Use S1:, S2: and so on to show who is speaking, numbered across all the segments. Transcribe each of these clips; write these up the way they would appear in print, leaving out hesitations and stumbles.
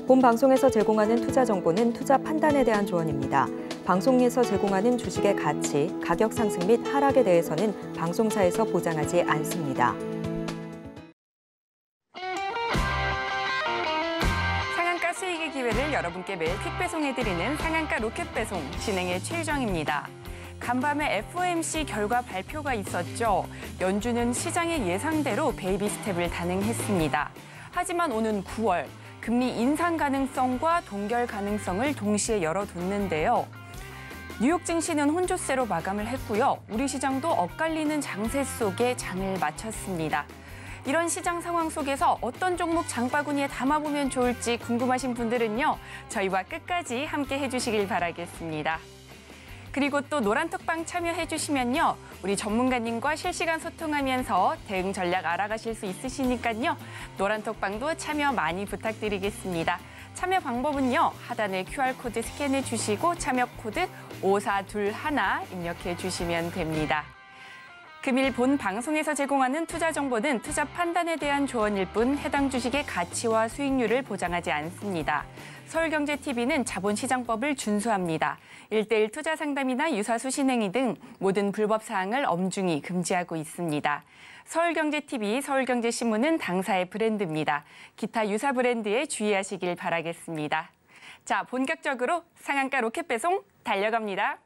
S1: 본 방송에서 제공하는 투자 정보는 투자 판단에 대한 조언입니다. 방송에서 제공하는 주식의 가치, 가격 상승 및 하락에 대해서는 방송사에서 보장하지 않습니다.
S2: 상한가 수익의 기회를 여러분께 매일 퀵 배송해드리는 상한가 로켓 배송 진행의 최유정입니다. 간밤에 FOMC 결과 발표가 있었죠. 연준은 시장의 예상대로 베이비 스텝을 단행했습니다. 하지만 오는 9월 금리 인상 가능성과 동결 가능성을 동시에 열어뒀는데요. 뉴욕 증시는 혼조세로 마감을 했고요. 우리 시장도 엇갈리는 장세 속에 장을 마쳤습니다. 이런 시장 상황 속에서 어떤 종목 장바구니에 담아보면 좋을지 궁금하신 분들은요. 저희와 끝까지 함께 해주시길 바라겠습니다. 그리고 또 노란톡방 참여해주시면요. 우리 전문가님과 실시간 소통하면서 대응 전략 알아가실 수 있으시니까요. 노란톡방도 참여 많이 부탁드리겠습니다. 참여 방법은요. 하단에 QR코드 스캔해 주시고 참여 코드 5421 입력해 주시면 됩니다. 금일 본 방송에서 제공하는 투자 정보는 투자 판단에 대한 조언일 뿐 해당 주식의 가치와 수익률을 보장하지 않습니다. 서울경제TV는 자본시장법을 준수합니다. 1:1 투자 상담이나 유사수 신행위 등 모든 불법 사항을 엄중히 금지하고 있습니다. 서울경제TV, 서울경제신문은 당사의 브랜드입니다. 기타 유사 브랜드에 주의하시길 바라겠습니다. 자, 본격적으로 상한가 로켓 배송 달려갑니다.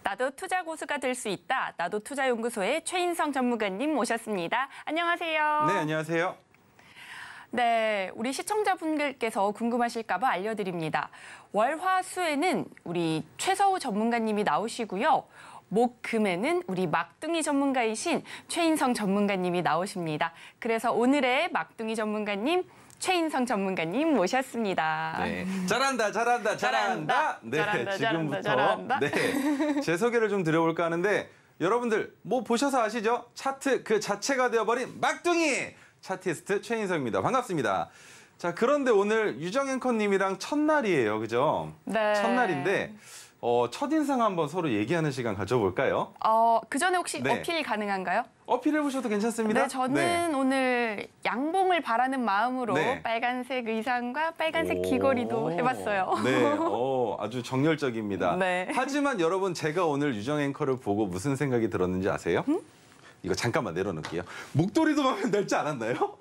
S2: 나도 투자 고수가 될 수 있다. 나도 투자연구소의 최인성 전문가님 모셨습니다. 안녕하세요.
S3: 네, 안녕하세요.
S2: 네, 우리 시청자분들께서 궁금하실까 봐 알려드립니다. 월, 화, 수에는 우리 최서우 전문가님이 나오시고요. 목, 금에는 우리 막둥이 전문가이신 최인성 전문가님이 나오십니다. 그래서 오늘의 막둥이 전문가님, 최인성 전문가님 모셨습니다.
S3: 네, 잘한다. 네, 지금부터 네, 제 소개를 좀 드려볼까 하는데 여러분들 뭐 보셔서 아시죠? 차트 그 자체가 되어버린 막둥이 차티스트 최인성입니다. 반갑습니다. 자, 그런데 오늘 유정 앵커님이랑 첫날이에요, 그죠?
S2: 네.
S3: 첫날인데 첫인상 한번 서로 얘기하는 시간 가져볼까요?
S2: 그 전에 혹시
S3: 네.
S2: 어필 가능한가요?
S3: 어필해보셔도 괜찮습니다.
S2: 네, 저는 오늘 양봉을 바라는 마음으로
S3: 네.
S2: 빨간색 의상과 빨간색 귀걸이도 해봤어요.
S3: 네, 아주 정열적입니다.
S2: 네.
S3: 하지만 여러분, 제가 오늘 유정 앵커를 보고 무슨 생각이 들었는지 아세요? 이거 잠깐만 내려놓을게요. 목도리도 마음에 들지 않았나요?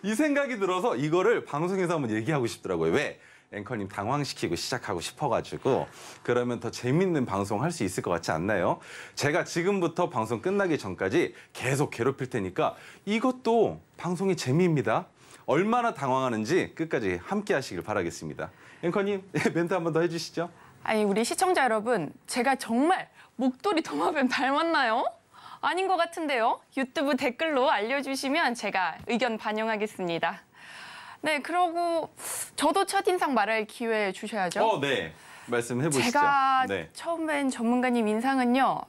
S3: 이 생각이 들어서 이거를 방송에서 한번 얘기하고 싶더라고요. 왜? 앵커님 당황시키고 시작하고 싶어가지고 그러면 더 재밌는 방송 할 수 있을 것 같지 않나요? 제가 지금부터 방송 끝나기 전까지 계속 괴롭힐 테니까 이것도 방송의 재미입니다. 얼마나 당황하는지 끝까지 함께 하시길 바라겠습니다. 앵커님, 멘트 한번 더 해주시죠.
S2: 아니, 우리 시청자 여러분, 제가 정말 목도리 도마뱀 닮았나요? 아닌 것 같은데요. 유튜브 댓글로 알려주시면 제가 의견 반영하겠습니다. 네, 그러고 저도 첫인상 말할 기회 주셔야죠.
S3: 네. 말씀해 보시죠.
S2: 제가
S3: 네.
S2: 처음 뵌 전문가님 인상은요.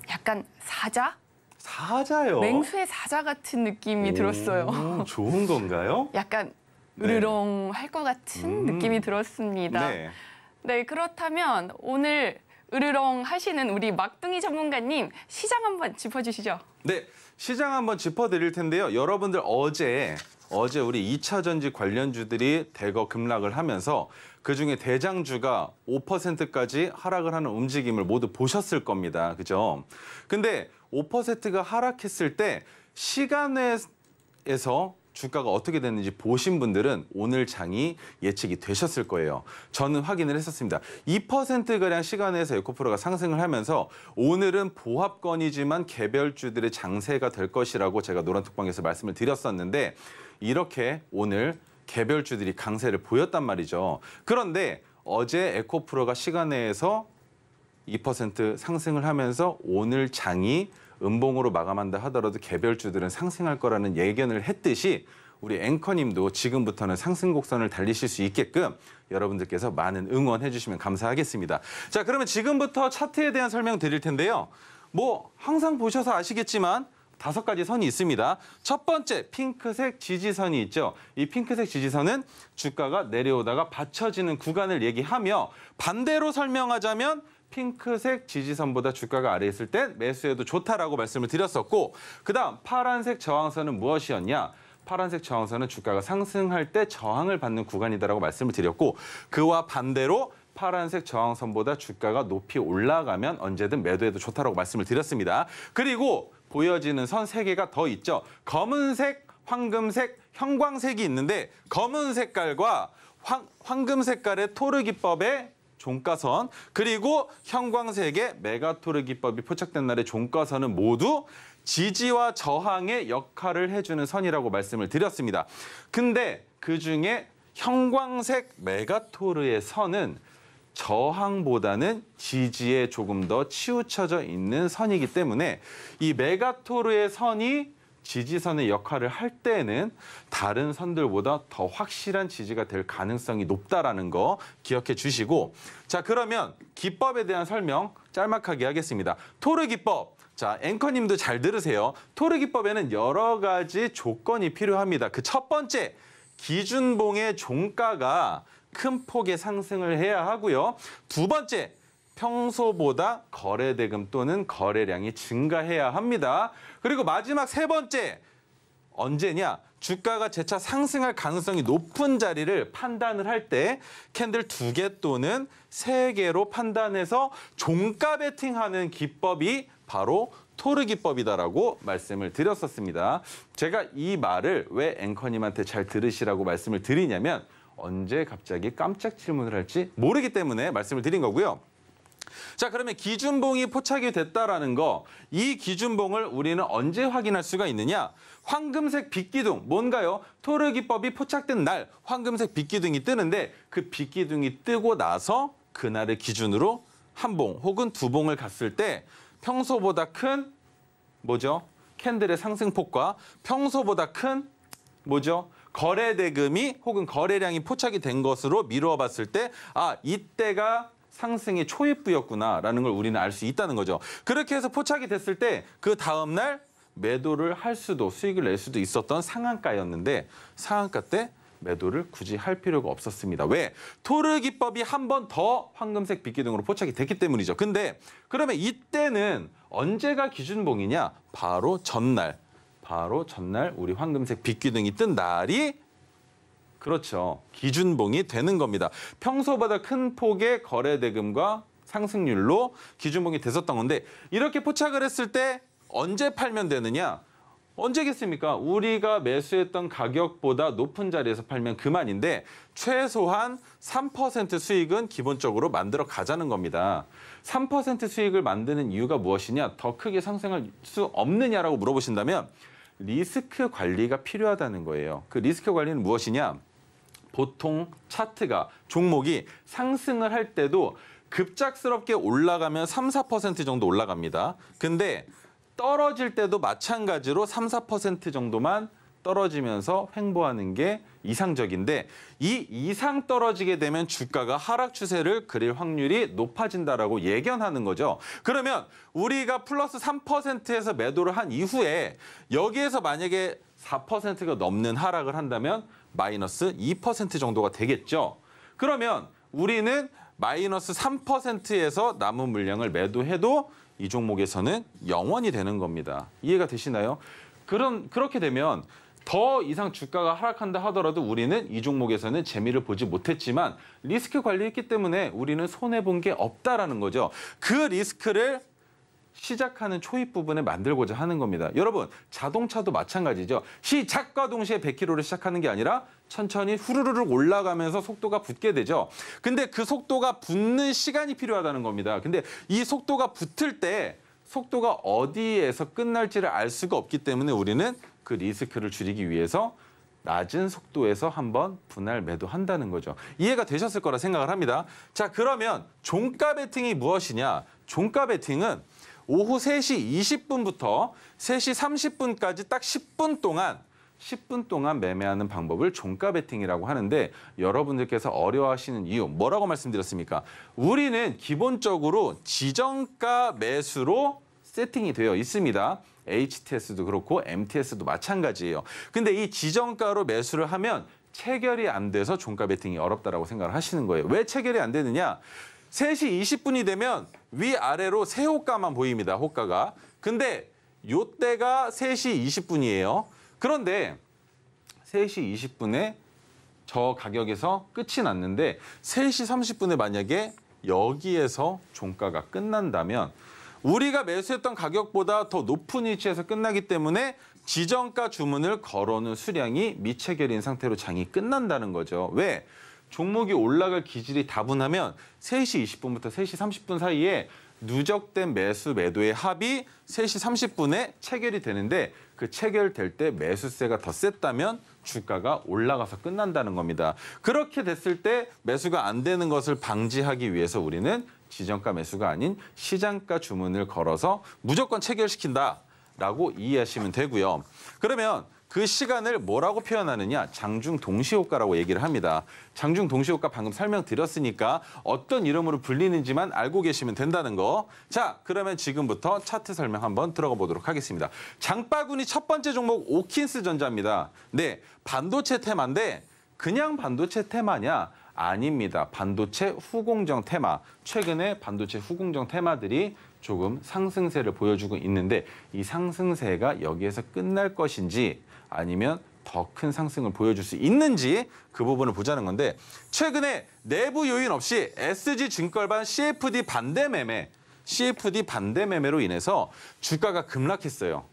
S2: 약간 사자?
S3: 사자요?
S2: 맹수의 사자 같은 느낌이 들었어요.
S3: 좋은 건가요?
S2: 약간
S3: 네.
S2: 으르렁할 것 같은 느낌이 들었습니다.
S3: 네.
S2: 네, 그렇다면 오늘 으르렁 하시는 우리 막둥이 전문가님 시장 한번 짚어주시죠.
S3: 네, 시장 한번 짚어드릴 텐데요. 여러분들 어제 우리 2차 전지 관련주들이 대거 급락을 하면서 그중에 대장주가 5%까지 하락을 하는 움직임을 모두 보셨을 겁니다. 그죠? 근데 5%가 하락했을 때 시간에서 주가가 어떻게 됐는지 보신 분들은 오늘 장이 예측이 되셨을 거예요. 저는 확인을 했었습니다. 2%가량 시간에서 에코프로가 상승을 하면서 오늘은 보합권이지만 개별주들의 장세가 될 것이라고 제가 노란톡방에서 말씀을 드렸었는데 이렇게 오늘 개별주들이 강세를 보였단 말이죠. 그런데 어제 에코프로가 시간에서 2% 상승을 하면서 오늘 장이 음봉으로 마감한다 하더라도 개별주들은 상승할 거라는 예견을 했듯이 우리 앵커님도 지금부터는 상승 곡선을 달리실 수 있게끔 여러분들께서 많은 응원해 주시면 감사하겠습니다. 자, 그러면 지금부터 차트에 대한 설명 드릴 텐데요. 뭐 항상 보셔서 아시겠지만 5가지 선이 있습니다. 첫 번째 핑크색 지지선이 있죠. 이 핑크색 지지선은 주가가 내려오다가 받쳐지는 구간을 얘기하며 반대로 설명하자면 핑크색 지지선보다 주가가 아래에 있을 땐 매수해도 좋다라고 말씀을 드렸었고 그다음 파란색 저항선은 무엇이었냐? 파란색 저항선은 주가가 상승할 때 저항을 받는 구간이다라고 말씀을 드렸고 그와 반대로 파란색 저항선보다 주가가 높이 올라가면 언제든 매도해도 좋다라고 말씀을 드렸습니다. 그리고 보여지는 선 3개가 더 있죠. 검은색, 황금색, 형광색이 있는데 검은 색깔과 황금 색깔의 토르 기법의 종가선 그리고 형광색의 메가토르 기법이 포착된 날의 종가선은 모두 지지와 저항의 역할을 해주는 선이라고 말씀을 드렸습니다. 근데 그중에 형광색 메가토르의 선은 저항보다는 지지에 조금 더 치우쳐져 있는 선이기 때문에 이 메가토르의 선이 지지선의 역할을 할 때는 다른 선들보다 더 확실한 지지가 될 가능성이 높다라는 거 기억해 주시고 자 그러면 기법에 대한 설명 짤막하게 하겠습니다. 토르 기법. 자, 앵커님도 잘 들으세요. 토르 기법에는 여러 가지 조건이 필요합니다. 그 첫 번째, 기준봉의 종가가 큰 폭의 상승을 해야 하고요. 두 번째, 평소보다 거래대금 또는 거래량이 증가해야 합니다. 그리고 마지막 3번째, 언제냐? 주가가 재차 상승할 가능성이 높은 자리를 판단을 할 때 캔들 2개 또는 3개로 판단해서 종가 베팅하는 기법이 바로 토르 기법이다라고 말씀을 드렸었습니다. 제가 이 말을 왜 앵커님한테 잘 들으시라고 말씀을 드리냐면 언제 갑자기 깜짝 질문을 할지 모르기 때문에 말씀을 드린 거고요. 자, 그러면 기준봉이 포착이 됐다라는 거, 이 기준봉을 우리는 언제 확인할 수가 있느냐? 황금색 빛기둥, 뭔가요? 토르 기법이 포착된 날 황금색 빛기둥이 뜨는데 그 빛기둥이 뜨고 나서 그날을 기준으로 한 봉 혹은 2봉을 갔을 때 평소보다 큰 뭐죠? 캔들의 상승폭과 평소보다 큰 뭐죠? 거래 대금이 혹은 거래량이 포착이 된 것으로 미루어 봤을 때 아, 이때가 상승의 초입부였구나라는 걸 우리는 알 수 있다는 거죠. 그렇게 해서 포착이 됐을 때 그 다음 날 매도를 할 수도 수익을 낼 수도 있었던 상한가였는데 상한가 때 매도를 굳이 할 필요가 없었습니다. 왜? 토르 기법이 한 번 더 황금색 빛기둥으로 포착이 됐기 때문이죠. 근데 그러면 이때는 언제가 기준봉이냐? 바로 전날 우리 황금색 빛기둥이 뜬 날이 그렇죠. 기준봉이 되는 겁니다. 평소보다 큰 폭의 거래 대금과 상승률로 기준봉이 됐었던 건데 이렇게 포착을 했을 때 언제 팔면 되느냐? 언제겠습니까? 우리가 매수했던 가격보다 높은 자리에서 팔면 그만인데 최소한 3% 수익은 기본적으로 만들어 가자는 겁니다. 3% 수익을 만드는 이유가 무엇이냐? 더 크게 상승할 수 없느냐라고 물어보신다면 리스크 관리가 필요하다는 거예요. 그 리스크 관리는 무엇이냐? 보통 차트가, 종목이 상승을 할 때도 급작스럽게 올라가면 3, 4% 정도 올라갑니다. 근데 떨어질 때도 마찬가지로 3, 4% 정도만 떨어지면서 횡보하는 게 이상적인데 이 이상 떨어지게 되면 주가가 하락 추세를 그릴 확률이 높아진다라고 예견하는 거죠. 그러면 우리가 플러스 3%에서 매도를 한 이후에 여기에서 만약에 4%가 넘는 하락을 한다면 마이너스 2% 정도가 되겠죠. 그러면 우리는 마이너스 3%에서 남은 물량을 매도해도 이 종목에서는 0원이 되는 겁니다. 이해가 되시나요? 그렇게 되면 더 이상 주가가 하락한다 하더라도 우리는 이 종목에서는 재미를 보지 못했지만 리스크 관리했기 때문에 우리는 손해본 게 없다라는 거죠. 그 리스크를 시작하는 초입 부분에 만들고자 하는 겁니다. 여러분, 자동차도 마찬가지죠. 시작과 동시에 100km를 시작하는 게 아니라 천천히 후루루룩 올라가면서 속도가 붙게 되죠. 근데 그 속도가 붙는 시간이 필요하다는 겁니다. 근데 이 속도가 붙을 때 속도가 어디에서 끝날지를 알 수가 없기 때문에 우리는 그 리스크를 줄이기 위해서 낮은 속도에서 한번 분할 매도한다는 거죠. 이해가 되셨을 거라 생각을 합니다. 자, 그러면 종가 베팅이 무엇이냐? 종가 베팅은 오후 3시 20분부터 3시 30분까지 딱 10분 동안 매매하는 방법을 종가 베팅이라고 하는데 여러분들께서 어려워하시는 이유 뭐라고 말씀드렸습니까? 우리는 기본적으로 지정가 매수로 세팅이 되어 있습니다. HTS도 그렇고 MTS도 마찬가지예요. 근데 이 지정가로 매수를 하면 체결이 안 돼서 종가 베팅이 어렵다라고 생각을 하시는 거예요. 왜 체결이 안 되느냐? 3시 20분이 되면 위아래로 세 호가만 보입니다. 호가가. 근데 요때가 3시 20분이에요. 그런데 3시 20분에 저 가격에서 끝이 났는데 3시 30분에 만약에 여기에서 종가가 끝난다면 우리가 매수했던 가격보다 더 높은 위치에서 끝나기 때문에 지정가 주문을 걸어놓은 수량이 미체결인 상태로 장이 끝난다는 거죠. 왜? 종목이 올라갈 기질이 다분하면 3시 20분부터 3시 30분 사이에 누적된 매수 매도의 합이 3시 30분에 체결이 되는데 그 체결될 때 매수세가 더 셌다면 주가가 올라가서 끝난다는 겁니다. 그렇게 됐을 때 매수가 안 되는 것을 방지하기 위해서 우리는 지정가 매수가 아닌 시장가 주문을 걸어서 무조건 체결시킨다라고 이해하시면 되고요. 그러면 그 시간을 뭐라고 표현하느냐? 장중 동시효과라고 얘기를 합니다. 장중 동시효과 방금 설명드렸으니까 어떤 이름으로 불리는지만 알고 계시면 된다는 거. 자, 그러면 지금부터 차트 설명 한번 들어가 보도록 하겠습니다. 장바구니 첫 번째 종목 오킨스 전자입니다. 네, 반도체 테마인데 그냥 반도체 테마냐? 아닙니다. 반도체 후공정 테마. 최근에 반도체 후공정 테마들이 조금 상승세를 보여주고 있는데 이 상승세가 여기에서 끝날 것인지 아니면 더 큰 상승을 보여줄 수 있는지 그 부분을 보자는 건데 최근에 내부 요인 없이 SG증권반 CFD 반대 매매로 인해서 주가가 급락했어요.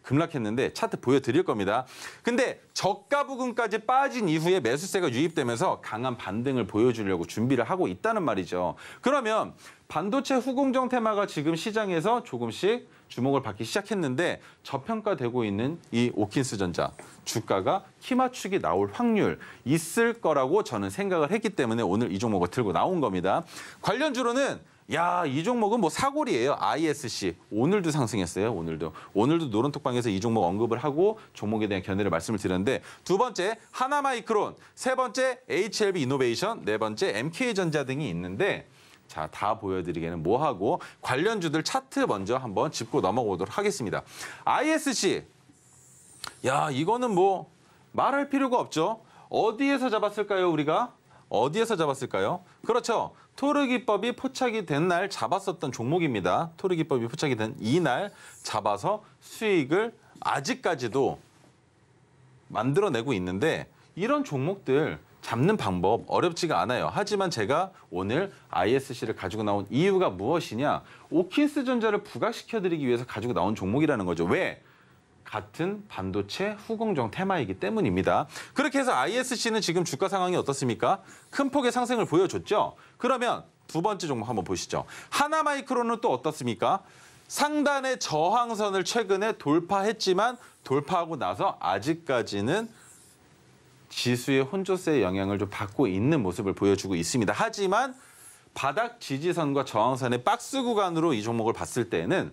S3: 급락했는데 차트 보여드릴 겁니다. 근데 저가 부근까지 빠진 이후에 매수세가 유입되면서 강한 반등을 보여주려고 준비를 하고 있다는 말이죠. 그러면 반도체 후공정 테마가 지금 시장에서 조금씩 주목을 받기 시작했는데 저평가되고 있는 이 오킨스 전자 주가가 키 맞추기 나올 확률 있을 거라고 저는 생각을 했기 때문에 오늘 이 종목을 들고 나온 겁니다. 관련주로는 이 종목은 뭐 사골이에요. ISC. 오늘도 상승했어요. 오늘도 노론톡방에서 이 종목 언급을 하고 종목에 대한 견해를 말씀을 드렸는데 두 번째 하나마이크론, 세 번째 HLB 이노베이션, 네 번째 MK전자 등이 있는데 자, 다 보여드리기에는 뭐하고 관련주들 차트 먼저 한번 짚고 넘어오도록 하겠습니다. ISC. 이거는 뭐 말할 필요가 없죠. 어디에서 잡았을까요, 우리가? 어디에서 잡았을까요? 그렇죠. 토르기법이 포착이 된 날 잡았었던 종목입니다. 토르기법이 포착이 된 이날 잡아서 수익을 아직까지도 만들어내고 있는데 이런 종목들 잡는 방법 어렵지가 않아요. 하지만 제가 오늘 ISC를 가지고 나온 이유가 무엇이냐? 오킨스 전자를 부각시켜드리기 위해서 가지고 나온 종목이라는 거죠. 왜? 같은 반도체 후공정 테마이기 때문입니다. 그렇게 해서 ISC는 지금 주가 상황이 어떻습니까? 큰 폭의 상승을 보여줬죠. 그러면 두 번째 종목 한번 보시죠. 하나마이크론은 또 어떻습니까? 상단의 저항선을 최근에 돌파했지만 돌파하고 나서 아직까지는 지수의 혼조세의 영향을 좀 받고 있는 모습을 보여주고 있습니다. 하지만 바닥 지지선과 저항선의 박스 구간으로 이 종목을 봤을 때는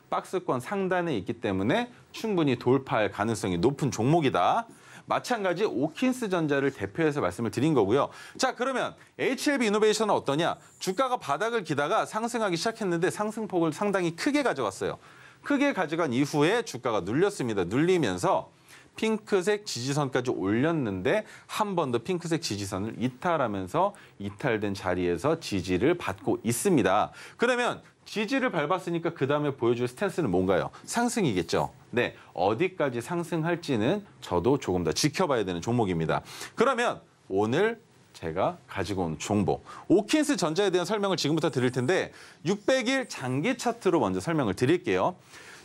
S3: 박스권 상단에 있기 때문에 충분히 돌파할 가능성이 높은 종목이다. 마찬가지 오킨스 전자를 대표해서 말씀을 드린 거고요. 자, 그러면 HLB 이노베이션은 어떠냐? 주가가 바닥을 기다가 상승하기 시작했는데 상승폭을 상당히 크게 가져갔어요. 크게 가져간 이후에 주가가 눌렸습니다. 눌리면서 핑크색 지지선까지 올렸는데 한 번 더 핑크색 지지선을 이탈하면서 이탈된 자리에서 지지를 받고 있습니다. 그러면 지지를 밟았으니까 그 다음에 보여줄 스탠스는 뭔가요? 상승이겠죠. 네, 어디까지 상승할지는 저도 조금 더 지켜봐야 되는 종목입니다. 그러면 오늘 제가 가지고 온 종목. 오킨스 전자에 대한 설명을 지금부터 드릴 텐데 600일 장기 차트로 먼저 설명을 드릴게요.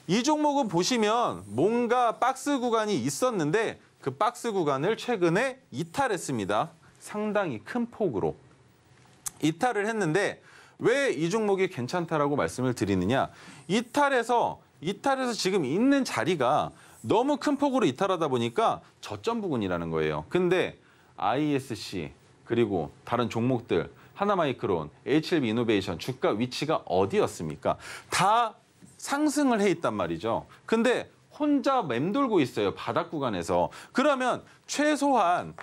S3: 이 종목은 보시면 뭔가 박스 구간이 있었는데 그 박스 구간을 최근에 이탈했습니다. 상당히 큰 폭으로. 이탈을 했는데 왜 이 종목이 괜찮다라고 말씀을 드리느냐. 이탈해서 지금 있는 자리가 너무 큰 폭으로 이탈하다 보니까 저점 부근이라는 거예요. 근데 ISC 그리고 다른 종목들 하나마이크론, HLB 이노베이션 주가 위치가 어디였습니까? 다 상승을 해 있단 말이죠. 근데 혼자 맴돌고 있어요. 바닥 구간에서. 그러면 최소한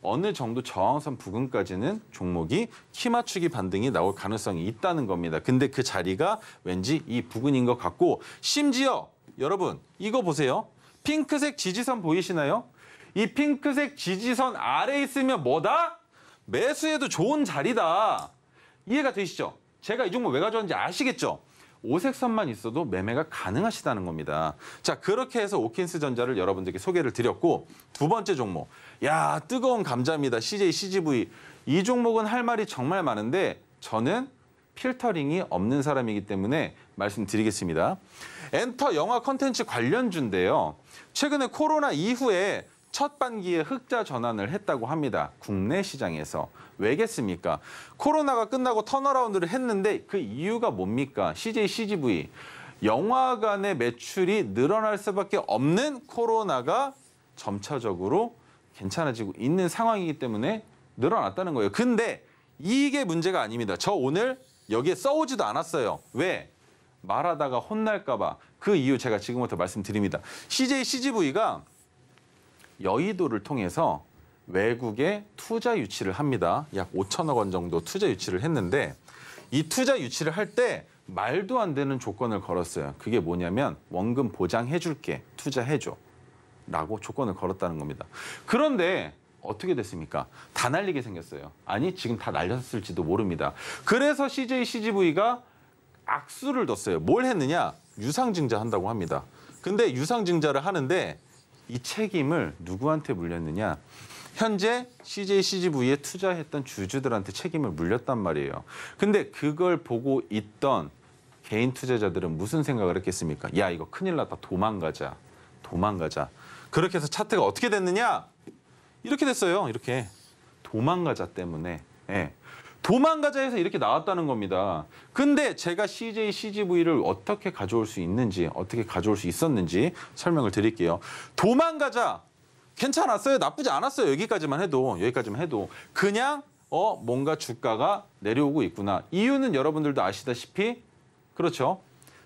S3: 어느 정도 저항선 부근까지는 종목이 키 맞추기 반등이 나올 가능성이 있다는 겁니다. 근데 그 자리가 왠지 이 부근인 것 같고 심지어 여러분 이거 보세요. 핑크색 지지선 보이시나요? 이 핑크색 지지선 아래에 있으면 뭐다? 매수해도 좋은 자리다. 이해가 되시죠? 제가 이 종목 왜 가져왔는지 아시겠죠? 오색선만 있어도 매매가 가능하시다는 겁니다. 자, 그렇게 해서 오킨스 전자를 여러분들께 소개를 드렸고 두 번째 종목. 야, 뜨거운 감자입니다. CJ, CGV. 이 종목은 할 말이 정말 많은데 저는 필터링이 없는 사람이기 때문에 말씀드리겠습니다. 엔터 영화 콘텐츠 관련주인데요. 최근에 코로나 이후에 첫 반기에 흑자 전환을 했다고 합니다. 국내 시장에서. 왜겠습니까? 코로나가 끝나고 턴어라운드를 했는데 그 이유가 뭡니까? CJ, CGV. 영화관의 매출이 늘어날 수밖에 없는 코로나가 점차적으로 괜찮아지고 있는 상황이기 때문에 늘어났다는 거예요. 근데 이게 문제가 아닙니다. 저 오늘 여기에 써오지도 않았어요. 왜? 말하다가 혼날까 봐. 그 이유 제가 지금부터 말씀드립니다. CJ, CGV가 여의도를 통해서 외국에 투자 유치를 합니다. 약 5천억 원 정도 투자 유치를 했는데 이 투자 유치를 할 때 말도 안 되는 조건을 걸었어요. 그게 뭐냐면 원금 보장해 줄게, 투자해 줘 라고 조건을 걸었다는 겁니다. 그런데 어떻게 됐습니까? 다 날리게 생겼어요. 아니 지금 다 날렸을지도 모릅니다. 그래서 CJ, CGV가 악수를 뒀어요. 뭘 했느냐? 유상증자 한다고 합니다. 근데 유상증자를 하는데 이 책임을 누구한테 물렸느냐? 현재 CJ, CGV에 투자했던 주주들한테 책임을 물렸단 말이에요. 근데 그걸 보고 있던 개인 투자자들은 무슨 생각을 했겠습니까? 야, 이거 큰일 났다. 도망가자. 그렇게 해서 차트가 어떻게 됐느냐? 이렇게 됐어요. 이렇게. 도망가자 때문에. 예. 도망가자 해서 이렇게 나왔다는 겁니다. 근데 제가 CJ, CGV를 어떻게 가져올 수 있는지, 어떻게 가져올 수 있었는지 설명을 드릴게요. 도망가자. 괜찮았어요. 나쁘지 않았어요. 여기까지만 해도. 그냥 뭔가 주가가 내려오고 있구나. 이유는 여러분들도 아시다시피 그렇죠.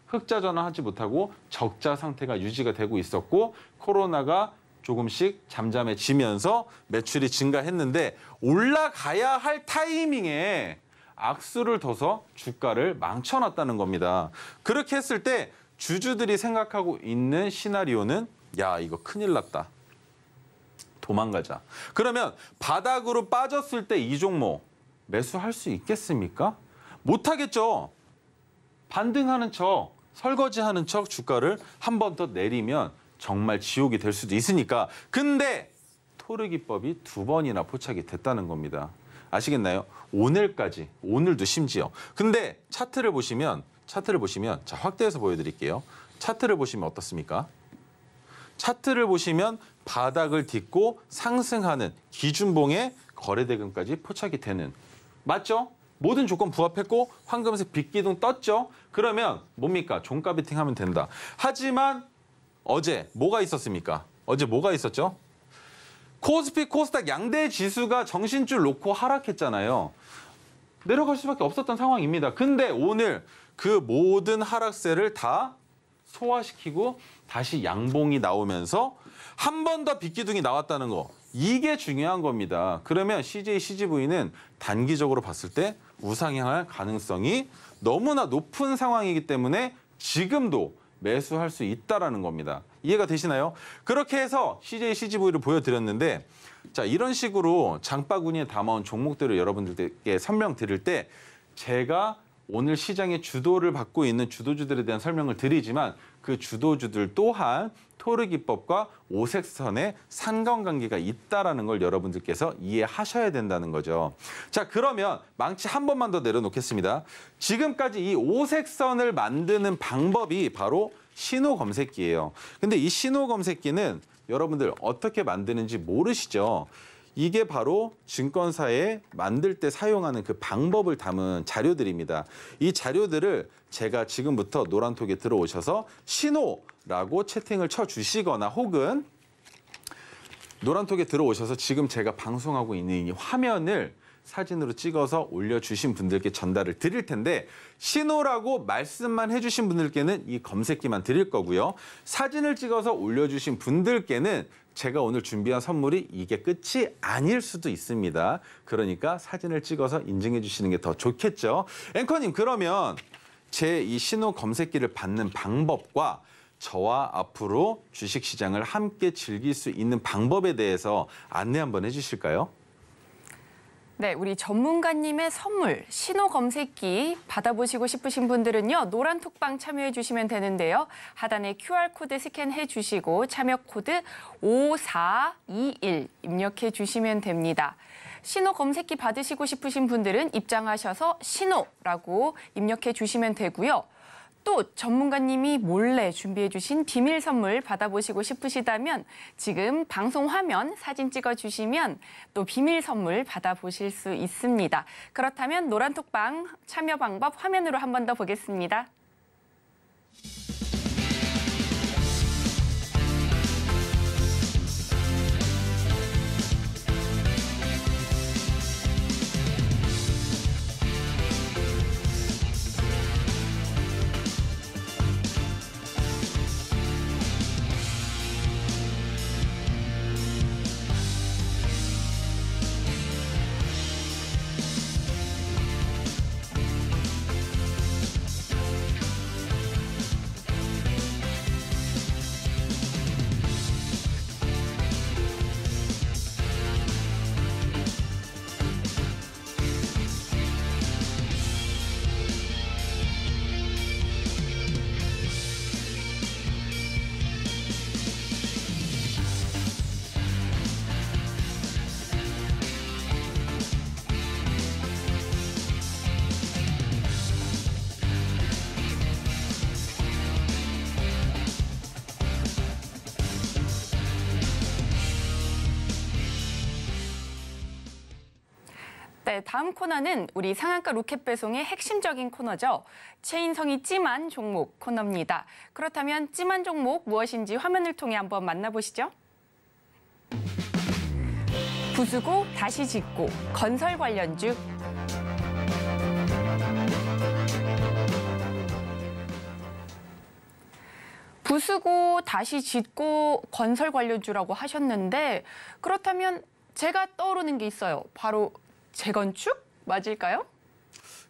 S3: 흑자 전환하지 못하고 적자 상태가 유지가 되고 있었고 코로나가 조금씩 잠잠해지면서 매출이 증가했는데 올라가야 할 타이밍에 악수를 둬서 주가를 망쳐놨다는 겁니다. 그렇게 했을 때 주주들이 생각하고 있는 시나리오는 야, 이거 큰일 났다. 도망가자. 그러면 바닥으로 빠졌을 때 이 종목 매수할 수 있겠습니까? 못하겠죠. 반등하는 척, 설거지하는 척 주가를 한 번 더 내리면 정말 지옥이 될 수도 있으니까. 근데 토르기법이 2번이나 포착이 됐다는 겁니다. 아시겠나요? 오늘도 심지어. 근데 차트를 보시면 자, 확대해서 보여드릴게요. 차트를 보시면 어떻습니까? 차트를 보시면 바닥을 딛고 상승하는 기준봉에 거래대금까지 포착이 되는. 맞죠? 모든 조건 부합했고 황금색 빗기둥 떴죠? 그러면 뭡니까? 종가 베팅하면 된다. 하지만 어제 뭐가 있었습니까? 어제 뭐가 있었죠? 코스피, 코스닥 양대 지수가 정신줄 놓고 하락했잖아요. 내려갈 수밖에 없었던 상황입니다. 근데 오늘 그 모든 하락세를 다 소화시키고 다시 양봉이 나오면서 한 번 더 빗기둥이 나왔다는 거. 이게 중요한 겁니다. 그러면 CJ, CGV는 단기적으로 봤을 때 우상향할 가능성이 너무나 높은 상황이기 때문에 지금도 매수할 수 있다라는 겁니다. 이해가 되시나요? 그렇게 해서 CJ, CGV를 보여드렸는데 자, 이런 식으로 장바구니에 담아온 종목들을 여러분들께 설명드릴 때 제가 오늘 시장의 주도를 받고 있는 주도주들에 대한 설명을 드리지만 그 주도주들 또한 토르 기법과 오색선의 상관관계가 있다라는 걸 여러분들께서 이해하셔야 된다는 거죠. 자, 그러면 망치 한 번만 더 내려놓겠습니다. 지금까지 이 오색선을 만드는 방법이 바로 신호 검색기예요. 근데 이 신호 검색기는 여러분들 어떻게 만드는지 모르시죠? 이게 바로 증권사에 만들 때 사용하는 그 방법을 담은 자료들입니다. 이 자료들을 제가 지금부터 노란톡에 들어오셔서 신호라고 채팅을 쳐주시거나 혹은 노란톡에 들어오셔서 지금 제가 방송하고 있는 이 화면을 사진으로 찍어서 올려주신 분들께 전달을 드릴 텐데 신호라고 말씀만 해주신 분들께는 이 검색기만 드릴 거고요. 사진을 찍어서 올려주신 분들께는 제가 오늘 준비한 선물이 이게 끝이 아닐 수도 있습니다. 그러니까 사진을 찍어서 인증해 주시는 게 더 좋겠죠. 앵커님, 그러면 제 이 신호 검색기를 받는 방법과 저와 앞으로 주식시장을 함께 즐길 수 있는 방법에 대해서 안내 한번 해주실까요?
S2: 네, 우리 전문가님의 선물, 신호 검색기 받아보시고 싶으신 분들은요, 노란톡방 참여해 주시면 되는데요. 하단에 QR코드 스캔해 주시고 참여 코드 5421 입력해 주시면 됩니다. 신호 검색기 받으시고 싶으신 분들은 입장하셔서 신호라고 입력해 주시면 되고요. 또 전문가님이 몰래 준비해 주신 비밀 선물 받아보시고 싶으시다면 지금 방송 화면 사진 찍어주시면 또 비밀 선물 받아보실 수 있습니다. 그렇다면 노란톡방 참여 방법 화면으로 한 번 더 보겠습니다. 네, 다음 코너는 우리 상한가 로켓 배송의 핵심적인 코너죠. 체인성이 찜한 종목 코너입니다. 그렇다면 찜한 종목 무엇인지 화면을 통해 한번 만나보시죠. 부수고 다시 짓고 건설 관련주. 부수고 다시 짓고 건설 관련주라고 하셨는데 그렇다면 제가 떠오르는 게 있어요. 바로 재건축? 맞을까요?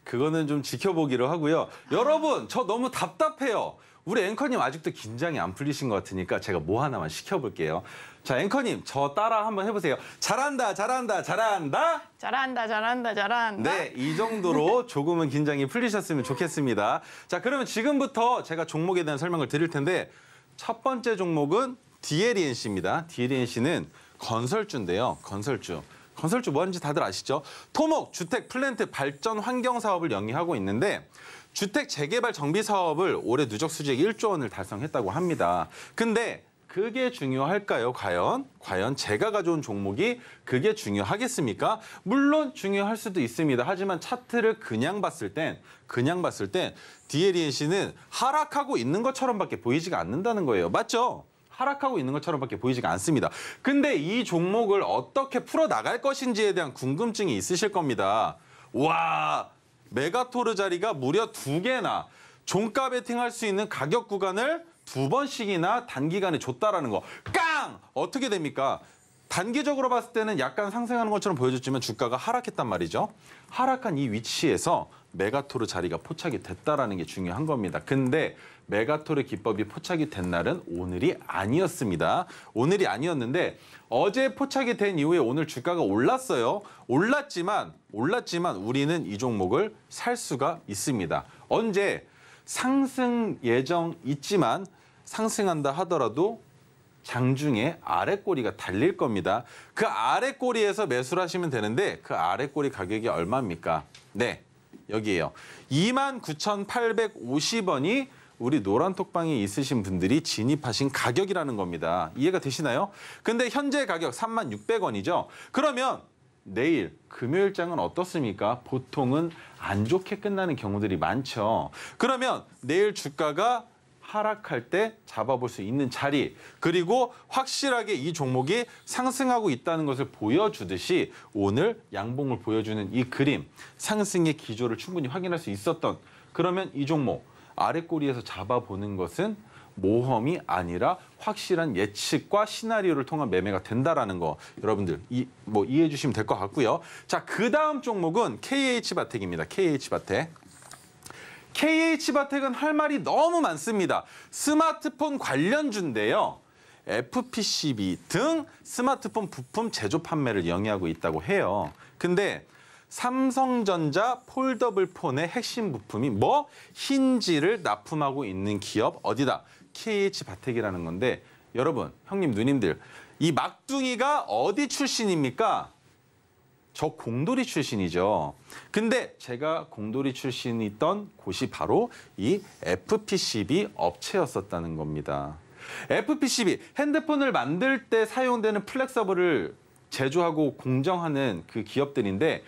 S3: 그거는 좀 지켜보기로 하고요. 여러분, 저 너무 답답해요. 우리 앵커님 아직도 긴장이 안 풀리신 것 같으니까 제가 뭐 하나만 시켜볼게요. 자, 앵커님, 저 따라 한번 해보세요. 잘한다, 잘한다, 잘한다.
S2: 잘한다, 잘한다, 잘한다.
S3: 네, 이 정도로 조금은 긴장이 풀리셨으면 좋겠습니다. 자, 그러면 지금부터 제가 종목에 대한 설명을 드릴 텐데 첫 번째 종목은 DLENC입니다. DLENC는 건설주인데요. 건설주 뭐하는지 다들 아시죠? 토목, 주택, 플랜트, 발전, 환경 사업을 영위하고 있는데 주택 재개발 정비 사업을 올해 누적 수지액 1조 원을 달성했다고 합니다. 근데 그게 중요할까요, 과연? 과연 제가 가져온 종목이 그게 중요하겠습니까? 물론 중요할 수도 있습니다. 하지만 차트를 그냥 봤을 땐 DLENC는 하락하고 있는 것처럼밖에 보이지가 않는다는 거예요. 맞죠? 하락하고 있는 것처럼밖에 보이지가 않습니다. 근데 이 종목을 어떻게 풀어나갈 것인지에 대한 궁금증이 있으실 겁니다. 와, 메가토르 자리가 무려 2개나 종가 베팅할 수 있는 가격 구간을 2번씩이나 단기간에 줬다라는 거. 깡! 어떻게 됩니까? 단기적으로 봤을 때는 약간 상승하는 것처럼 보여줬지만 주가가 하락했단 말이죠. 하락한 이 위치에서 메가토르 자리가 포착이 됐다라는 게 중요한 겁니다. 근데 메가토르 기법이 포착이 된 날은 오늘이 아니었습니다. 오늘이 아니었는데 어제 포착이 된 이후에 오늘 주가가 올랐어요. 올랐지만 우리는 이 종목을 살 수가 있습니다. 언제? 상승 예정 있지만 상승한다 하더라도 장중에 아랫꼬리가 달릴 겁니다. 그 아랫꼬리에서 매수를 하시면 되는데 그 아랫꼬리 가격이 얼마입니까? 네, 여기에요. 29,850원이 우리 노란톡방에 있으신 분들이 진입하신 가격이라는 겁니다. 이해가 되시나요? 근데 현재 가격 36,600원이죠. 그러면 내일 금요일장은 어떻습니까? 보통은 안 좋게 끝나는 경우들이 많죠. 그러면 내일 주가가 하락할 때 잡아볼 수 있는 자리, 그리고 확실하게 이 종목이 상승하고 있다는 것을 보여주듯이 오늘 양봉을 보여주는 이 그림, 상승의 기조를 충분히 확인할 수 있었던, 그러면 이 종목 아랫꼬리에서 잡아보는 것은 모험이 아니라 확실한 예측과 시나리오를 통한 매매가 된다라는 거 여러분들 이해해 주시면 될 것 같고요. 자, 그 다음 종목은 KH바텍입니다. KH바텍. KH바텍은 할 말이 너무 많습니다. 스마트폰 관련주인데요. FPCB 등 스마트폰 부품 제조 판매를 영위하고 있다고 해요. 근데 삼성전자 폴더블 폰의 핵심 부품이 힌지를 납품하고 있는 기업 어디다? KH바텍이라는 건데 여러분, 형님, 누님들, 이 막둥이가 어디 출신입니까? 저 공돌이 출신이죠. 근데 제가 공돌이 출신이던 곳이 바로 이 FPCB 업체였었다는 겁니다. FPCB, 핸드폰을 만들 때 사용되는 플렉서블을 제조하고 공정하는 그 기업들인데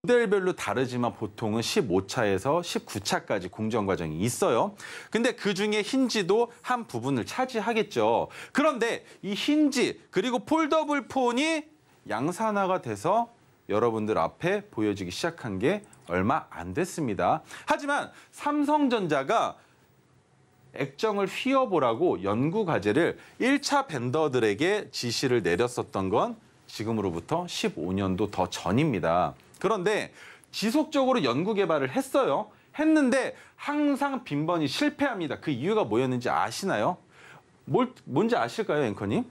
S3: 모델별로 다르지만 보통은 15차에서 19차까지 공정 과정이 있어요. 근데 그중에 힌지도 한 부분을 차지하겠죠. 그런데 이 힌지 그리고 폴더블 폰이 양산화가 돼서 여러분들 앞에 보여지기 시작한 게 얼마 안 됐습니다. 하지만 삼성전자가 액정을 휘어보라고 연구 과제를 1차 벤더들에게 지시를 내렸었던 건 지금으로부터 15년도 더 전입니다. 그런데 지속적으로 연구 개발을 했어요. 했는데 항상 빈번히 실패합니다. 그 이유가 뭐였는지 아시나요? 뭔지 아실까요, 앵커님?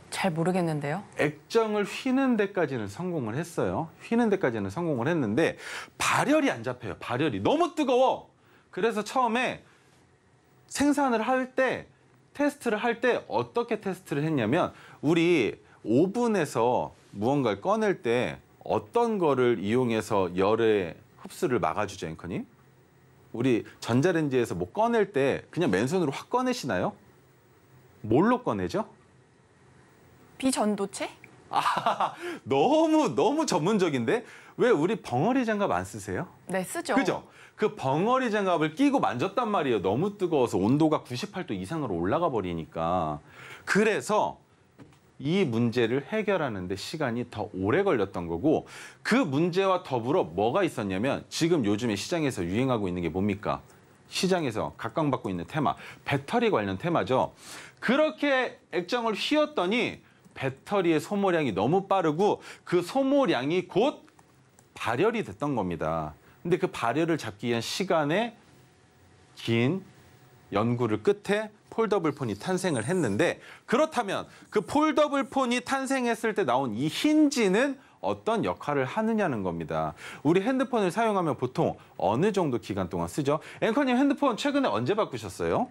S2: 잘 모르겠는데요.
S3: 액정을 휘는 데까지는 성공을 했어요. 휘는 데까지는 성공을 했는데 발열이 안 잡혀요. 발열이 너무 뜨거워. 그래서 처음에 생산을 할 때, 테스트를 할 때 어떻게 테스트를 했냐면 우리 오븐에서 무언가를 꺼낼 때 어떤 거를 이용해서 열의 흡수를 막아주죠, 앵커님? 우리 전자레인지에서 뭐 꺼낼 때 그냥 맨손으로 확 꺼내시나요? 뭘로 꺼내죠?
S2: 비전도체?
S3: 너무 전문적인데? 왜 우리 벙어리 장갑 안 쓰세요?
S2: 네, 쓰죠.
S3: 그죠? 그 벙어리 장갑을 끼고 만졌단 말이에요. 너무 뜨거워서 온도가 98도 이상으로 올라가 버리니까. 그래서 이 문제를 해결하는 데 시간이 더 오래 걸렸던 거고, 그 문제와 더불어 뭐가 있었냐면 지금 요즘에 시장에서 유행하고 있는 게 뭡니까? 시장에서 각광받고 있는 테마, 배터리 관련 테마죠. 그렇게 액정을 휘었더니 배터리의 소모량이 너무 빠르고 그 소모량이 곧 발열이 됐던 겁니다. 근데 그 발열을 잡기 위한 시간에 긴 연구를 끝에 폴더블 폰이 탄생을 했는데, 그렇다면 그 폴더블 폰이 탄생했을 때 나온 이 힌지는 어떤 역할을 하느냐는 겁니다. 우리 핸드폰을 사용하면 보통 어느 정도 기간 동안 쓰죠? 앵커님, 핸드폰 최근에 언제 바꾸셨어요?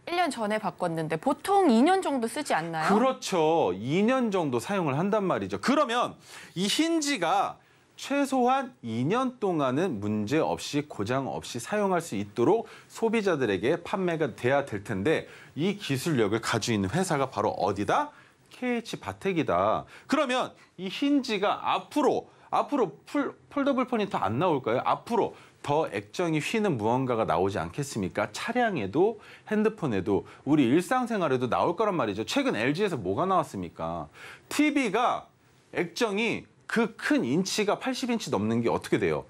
S2: 1년 전에 바꿨는데 보통 2년 정도 쓰지 않나요?
S3: 그렇죠. 2년 정도 사용을 한단 말이죠. 그러면 이 힌지가 최소한 2년 동안은 문제 없이 고장 없이 사용할 수 있도록 소비자들에게 판매가 돼야 될 텐데 이 기술력을 가지고 있는 회사가 바로 어디다? KH바텍이다. 그러면 이 힌지가 앞으로 폴더블 폰이 더 안 나올까요? 앞으로 더 액정이 휘는 무언가가 나오지 않겠습니까? 차량에도 핸드폰에도 우리 일상생활에도 나올 거란 말이죠. 최근 LG에서 뭐가 나왔습니까? TV가 액정이 그 큰 인치가 80인치 넘는 게 어떻게 돼요?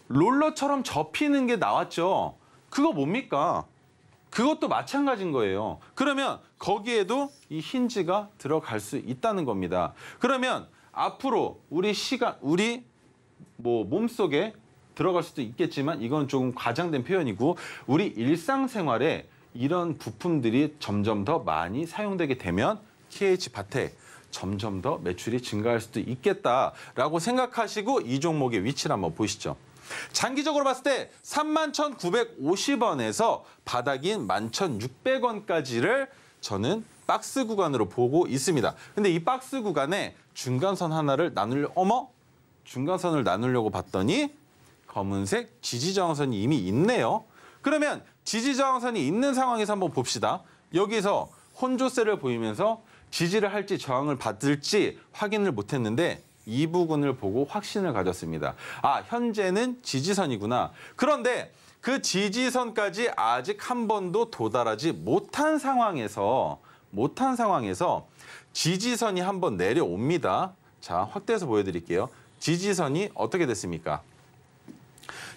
S3: 롤러처럼 접히는 게 나왔죠. 그거 뭡니까? 그것도 마찬가지인 거예요. 그러면 거기에도 이 힌지가 들어갈 수 있다는 겁니다. 그러면 앞으로 우리 몸속에 들어갈 수도 있겠지만 이건 조금 과장된 표현이고 우리 일상생활에 이런 부품들이 점점 더 많이 사용되게 되면 KH바텍 점점 더 매출이 증가할 수도 있겠다라고 생각하시고 이 종목의 위치를 한번 보시죠. 장기적으로 봤을 때 31,950원에서 바닥인 11,600원까지를 저는 박스 구간으로 보고 있습니다. 근데 이 박스 구간에 중간선 하나를 중간선을 나누려고 봤더니 검은색 지지저항선이 이미 있네요. 그러면 지지저항선이 있는 상황에서 한번 봅시다. 여기서 혼조세를 보이면서 지지를 할지 저항을 받을지 확인을 못했는데 이 부분을 보고 확신을 가졌습니다. 아, 현재는 지지선이구나. 그런데 그 지지선까지 아직 한 번도 도달하지 못한 상황에서 지지선이 한 번 내려옵니다. 자, 확대해서 보여드릴게요. 지지선이 어떻게 됐습니까?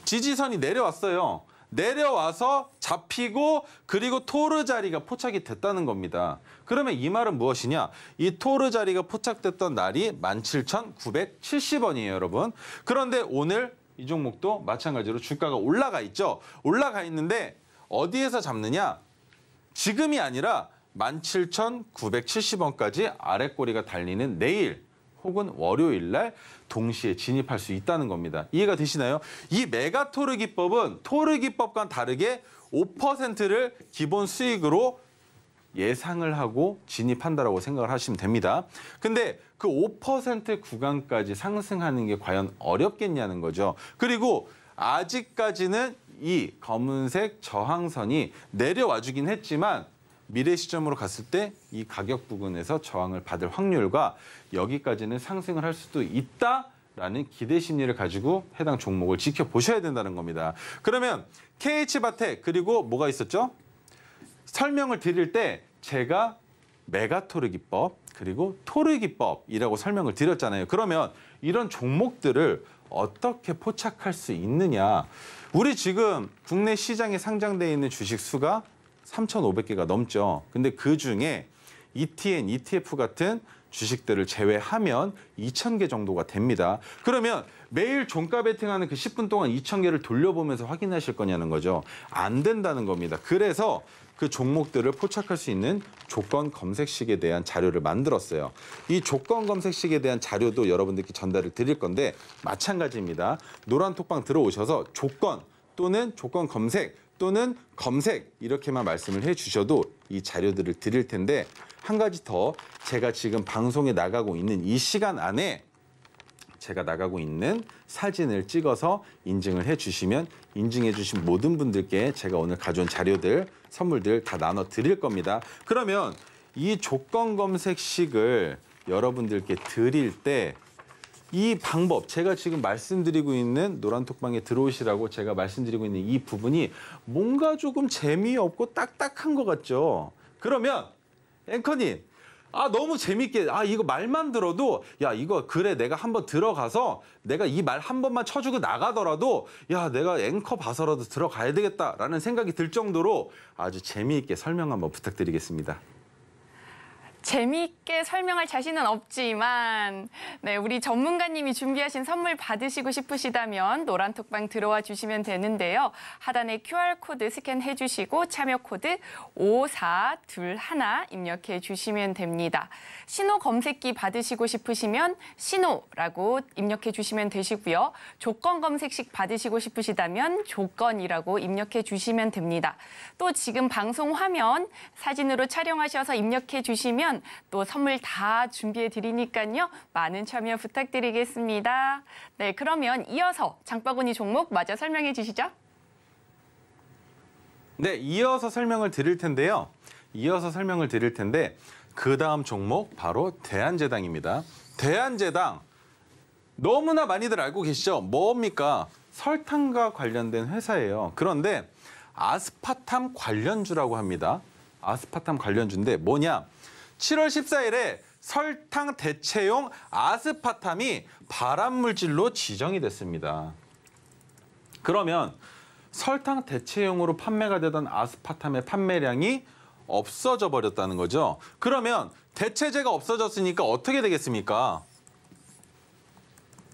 S3: 지지선이 내려왔어요. 내려와서 잡히고 그리고 토르 자리가 포착이 됐다는 겁니다. 그러면 이 말은 무엇이냐? 이 토르 자리가 포착됐던 날이 17,970원이에요, 여러분. 그런데 오늘 이 종목도 마찬가지로 주가가 올라가 있죠. 올라가 있는데 어디에서 잡느냐? 지금이 아니라 17,970원까지 아랫꼬리가 달리는 내일 혹은 월요일 날 동시에 진입할 수 있다는 겁니다. 이해가 되시나요? 이 메가토르 기법은 토르 기법과는 다르게 5%를 기본 수익으로 예상을 하고 진입한다라고 생각을 하시면 됩니다. 근데 그 5% 구간까지 상승하는 게 과연 어렵겠냐는 거죠. 그리고 아직까지는 이 검은색 저항선이 내려와주긴 했지만 미래 시점으로 갔을 때 이 가격 부근에서 저항을 받을 확률과 여기까지는 상승을 할 수도 있다라는 기대 심리를 가지고 해당 종목을 지켜보셔야 된다는 겁니다. 그러면 KH바텍 그리고 뭐가 있었죠? 설명을 드릴 때 제가 메가토르 기법 그리고 토르 기법이라고 설명을 드렸잖아요. 그러면 이런 종목들을 어떻게 포착할 수 있느냐? 우리 지금 국내 시장에 상장돼 있는 주식 수가 3,500개가 넘죠. 근데 그중에 ETN, ETF 같은 주식들을 제외하면 2,000개 정도가 됩니다. 그러면 매일 종가 베팅하는 그 10분 동안 2,000개를 돌려보면서 확인하실 거냐는 거죠. 안 된다는 겁니다. 그래서 그 종목들을 포착할 수 있는 조건 검색식에 대한 자료를 만들었어요. 이 조건 검색식에 대한 자료도 여러분들께 전달을 드릴 건데 마찬가지입니다. 노란톡방 들어오셔서 조건 또는 조건 검색 또는 검색 이렇게만 말씀을 해주셔도 이 자료들을 드릴 텐데 한 가지 더 제가 지금 방송에 나가고 있는 이 시간 안에 제가 나가고 있는 사진을 찍어서 인증을 해주시면 인증해주신 모든 분들께 제가 오늘 가져온 자료들, 선물들 다 나눠 드릴 겁니다. 그러면 이 조건 검색식을 여러분들께 드릴 때 이 방법, 제가 지금 말씀드리고 있는 노란톡방에 들어오시라고 제가 말씀드리고 있는 이 부분이 뭔가 조금 재미없고 딱딱한 것 같죠? 그러면 앵커님, 너무 재밌게, 이거 말만 들어도 이거 그래 내가 한번 들어가서 내가 이 말 한 번만 쳐주고 나가더라도 내가 앵커 봐서라도 들어가야 되겠다라는 생각이 들 정도로 아주 재미있게 설명 한번 부탁드리겠습니다.
S2: 재미있게 설명할 자신은 없지만 우리 전문가님이 준비하신 선물 받으시고 싶으시다면 노란톡방 들어와 주시면 되는데요. 하단에 QR코드 스캔해 주시고 참여 코드 5421 입력해 주시면 됩니다. 신호 검색기 받으시고 싶으시면 신호라고 입력해 주시면 되시고요. 조건 검색식 받으시고 싶으시다면 조건이라고 입력해 주시면 됩니다. 또 지금 방송 화면 사진으로 촬영하셔서 입력해 주시면 또 선물 다 준비해 드리니까요. 많은 참여 부탁드리겠습니다. 네, 그러면 이어서 장바구니 종목 마저 설명해 주시죠.
S3: 네, 이어서 설명을 드릴 텐데요. 그 다음 종목 바로 대한제당입니다. 대한제당 너무나 많이들 알고 계시죠? 뭡니까? 설탕과 관련된 회사예요. 그런데 아스파탐 관련주라고 합니다. 아스파탐 관련주인데 뭐냐? 7월 14일에 설탕 대체용 아스파탐이 발암물질로 지정이 됐습니다. 그러면 설탕 대체용으로 판매가 되던 아스파탐의 판매량이 없어져 버렸다는 거죠. 그러면 대체재가 없어졌으니까 어떻게 되겠습니까?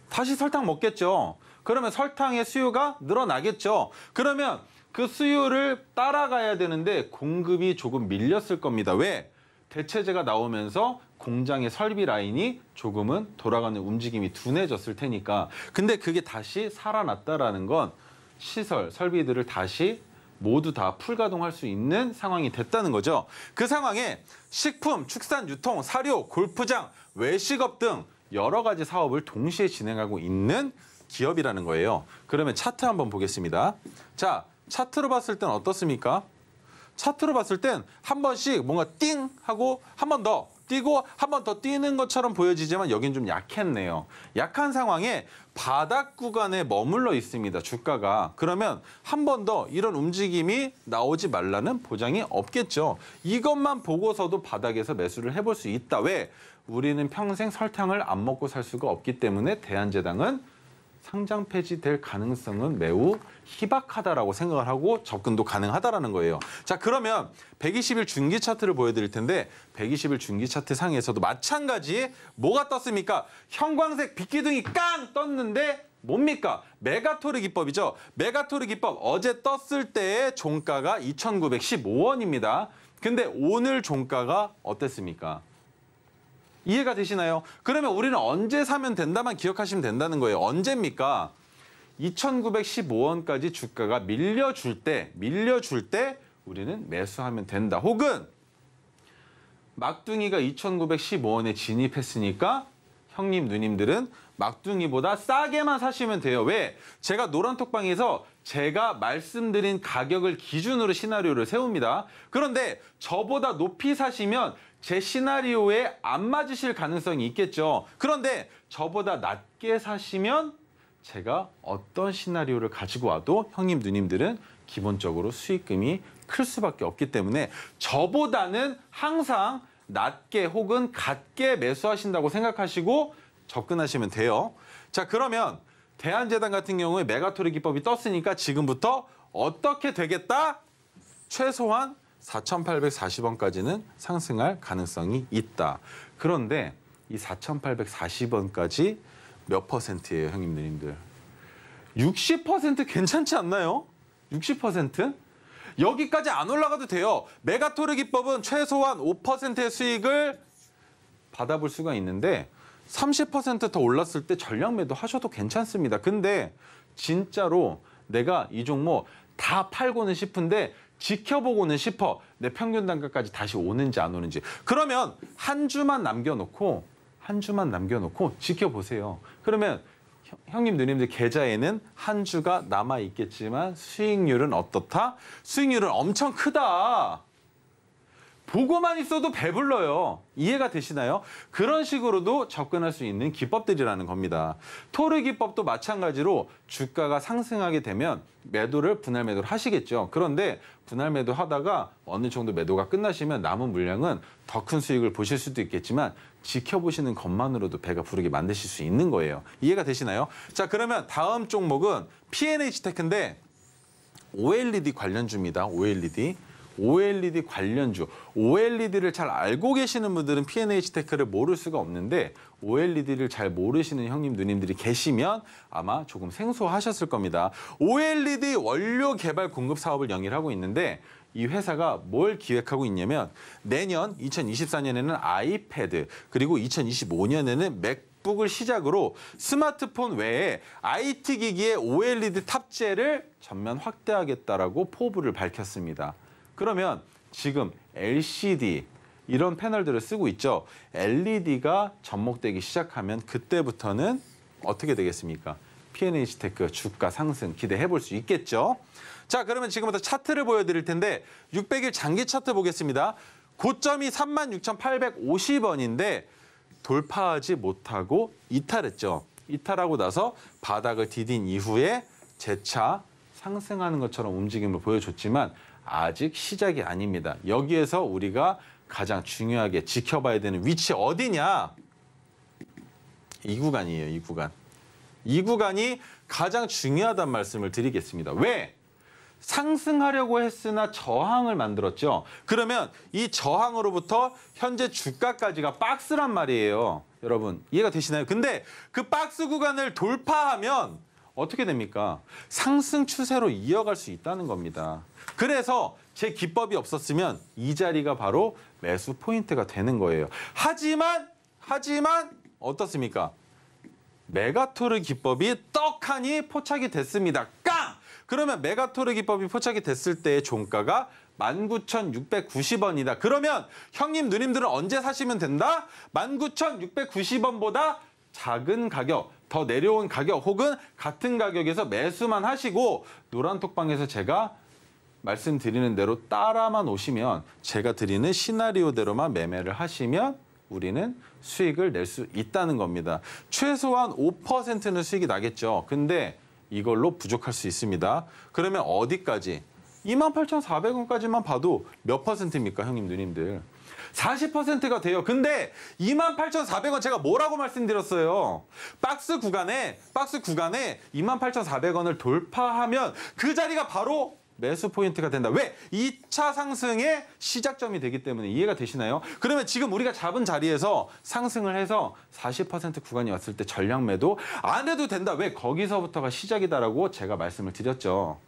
S3: 다시 설탕 먹겠죠. 그러면 설탕의 수요가 늘어나겠죠. 그러면 그 수요를 따라가야 되는데 공급이 조금 밀렸을 겁니다. 왜? 대체재가 나오면서 공장의 설비 라인이 조금은 돌아가는 움직임이 둔해졌을 테니까. 근데 그게 다시 살아났다라는 건 시설, 설비들을 다시 모두 다 풀가동할 수 있는 상황이 됐다는 거죠. 그 상황에 식품, 축산, 유통, 사료, 골프장, 외식업 등 여러 가지 사업을 동시에 진행하고 있는 기업이라는 거예요. 그러면 차트 한번 보겠습니다. 자, 차트로 봤을 땐 어떻습니까? 차트로 봤을 땐 한 번씩 뭔가 띵 하고 한 번 더 뛰고 한 번 더 뛰는 것처럼 보여지지만 여긴 좀 약했네요. 약한 상황에 바닥 구간에 머물러 있습니다. 주가가. 그러면 한 번 더 이런 움직임이 나오지 말라는 보장이 없겠죠. 이것만 보고서도 바닥에서 매수를 해볼 수 있다. 왜? 우리는 평생 설탕을 안 먹고 살 수가 없기 때문에 대한제당은 상장 폐지될 가능성은 매우 희박하다라고 생각을 하고 접근도 가능하다라는 거예요. 자, 그러면 120일 중기 차트를 보여드릴 텐데 120일 중기 차트 상에서도 마찬가지 뭐가 떴습니까? 형광색 빛기둥이 깡 떴는데 뭡니까? 메가토르 기법이죠. 메가토르 기법 어제 떴을 때의 종가가 2,915원입니다. 근데 오늘 종가가 어땠습니까? 이해가 되시나요? 그러면 우리는 언제 사면 된다만 기억하시면 된다는 거예요. 언제입니까? 2,915원까지 주가가 밀려줄 때 우리는 매수하면 된다. 혹은 막둥이가 2,915원에 진입했으니까 형님, 누님들은 막둥이보다 싸게만 사시면 돼요. 왜? 제가 노란톡방에서 제가 말씀드린 가격을 기준으로 시나리오를 세웁니다. 그런데 저보다 높이 사시면 제 시나리오에 안 맞으실 가능성이 있겠죠. 그런데 저보다 낮게 사시면 제가 어떤 시나리오를 가지고 와도 형님, 누님들은 기본적으로 수익금이 클 수밖에 없기 때문에 저보다는 항상 낮게 혹은 같게 매수하신다고 생각하시고 접근하시면 돼요. 자, 그러면 대한제당 같은 경우에 메가토르 기법이 떴으니까 지금부터 어떻게 되겠다? 최소한 4,840원까지는 상승할 가능성이 있다. 그런데 이 4,840원까지 몇 퍼센트예요, 형님, 누님들? 60% 괜찮지 않나요? 60%? 여기까지 안 올라가도 돼요. 메가토르 기법은 최소한 5%의 수익을 받아볼 수가 있는데 30% 더 올랐을 때 전량 매도 하셔도 괜찮습니다. 근데 진짜로 내가 이 종목 다 팔고는 싶은데 지켜보고는 싶어. 내 평균 단가까지 다시 오는지 안 오는지. 그러면 한 주만 남겨놓고 지켜보세요. 그러면 형님, 누님들 계좌에는 한 주가 남아있겠지만 수익률은 어떻다? 수익률은 엄청 크다. 보고만 있어도 배불러요. 이해가 되시나요? 그런 식으로도 접근할 수 있는 기법들이라는 겁니다. 토르 기법도 마찬가지로 주가가 상승하게 되면 매도를 분할 매도를 하시겠죠. 그런데 분할 매도 하다가 어느 정도 매도가 끝나시면 남은 물량은 더 큰 수익을 보실 수도 있겠지만 지켜보시는 것만으로도 배가 부르게 만드실 수 있는 거예요. 이해가 되시나요? 자, 그러면 다음 종목은 P&H테크인데 OLED 관련주입니다. OLED 관련주. OLED를 잘 알고 계시는 분들은 P&H테크를 모를 수가 없는데 OLED를 잘 모르시는 형님, 누님들이 계시면 아마 조금 생소하셨을 겁니다. OLED 원료 개발 공급 사업을 영위하고 있는데 이 회사가 뭘 기획하고 있냐면 내년 2024년에는 아이패드 그리고 2025년에는 맥북을 시작으로 스마트폰 외에 IT 기기의 OLED 탑재를 전면 확대하겠다라고 포부를 밝혔습니다. 그러면 지금 LCD 이런 패널들을 쓰고 있죠. LED가 접목되기 시작하면 그때부터는 어떻게 되겠습니까? P&H테크 주가 상승 기대해 볼 수 있겠죠. 자, 그러면 지금부터 차트를 보여드릴 텐데 600일 장기 차트 보겠습니다. 고점이 36,850원인데 돌파하지 못하고 이탈했죠. 이탈하고 나서 바닥을 디딘 이후에 재차 상승하는 것처럼 움직임을 보여줬지만 아직 시작이 아닙니다. 여기에서 우리가 가장 중요하게 지켜봐야 되는 위치 어디냐? 이 구간이에요, 이 구간. 이 구간이 가장 중요하다는 말씀을 드리겠습니다. 왜? 상승하려고 했으나 저항을 만들었죠. 그러면 이 저항으로부터 현재 주가까지가 박스란 말이에요. 여러분 이해가 되시나요? 근데 그 박스 구간을 돌파하면 어떻게 됩니까? 상승 추세로 이어갈 수 있다는 겁니다. 그래서 제 기법이 없었으면 이 자리가 바로 매수 포인트가 되는 거예요. 하지만 어떻습니까? 메가토르 기법이 떡하니 포착이 됐습니다. 깡! 그러면 메가토르 기법이 포착이 됐을 때의 종가가 19,690원이다. 그러면 형님, 누님들은 언제 사시면 된다? 19,690원보다 작은 가격, 더 내려온 가격 혹은 같은 가격에서 매수만 하시고 노란톡방에서 제가 말씀드리는 대로 따라만 오시면 제가 드리는 시나리오대로만 매매를 하시면 우리는 수익을 낼 수 있다는 겁니다. 최소한 5%는 수익이 나겠죠. 근데 이걸로 부족할 수 있습니다. 그러면 어디까지? 28,400원까지만 봐도 몇 퍼센트입니까, 형님, 누님들? 40%가 돼요. 근데 28,400원 제가 뭐라고 말씀드렸어요? 박스 구간에 28,400원을 돌파하면 그 자리가 바로 매수 포인트가 된다. 왜? 2차 상승의 시작점이 되기 때문에. 이해가 되시나요? 그러면 지금 우리가 잡은 자리에서 상승을 해서 40% 구간이 왔을 때 전량 매도 안 해도 된다. 왜? 거기서부터가 시작이다라고 제가 말씀을 드렸죠.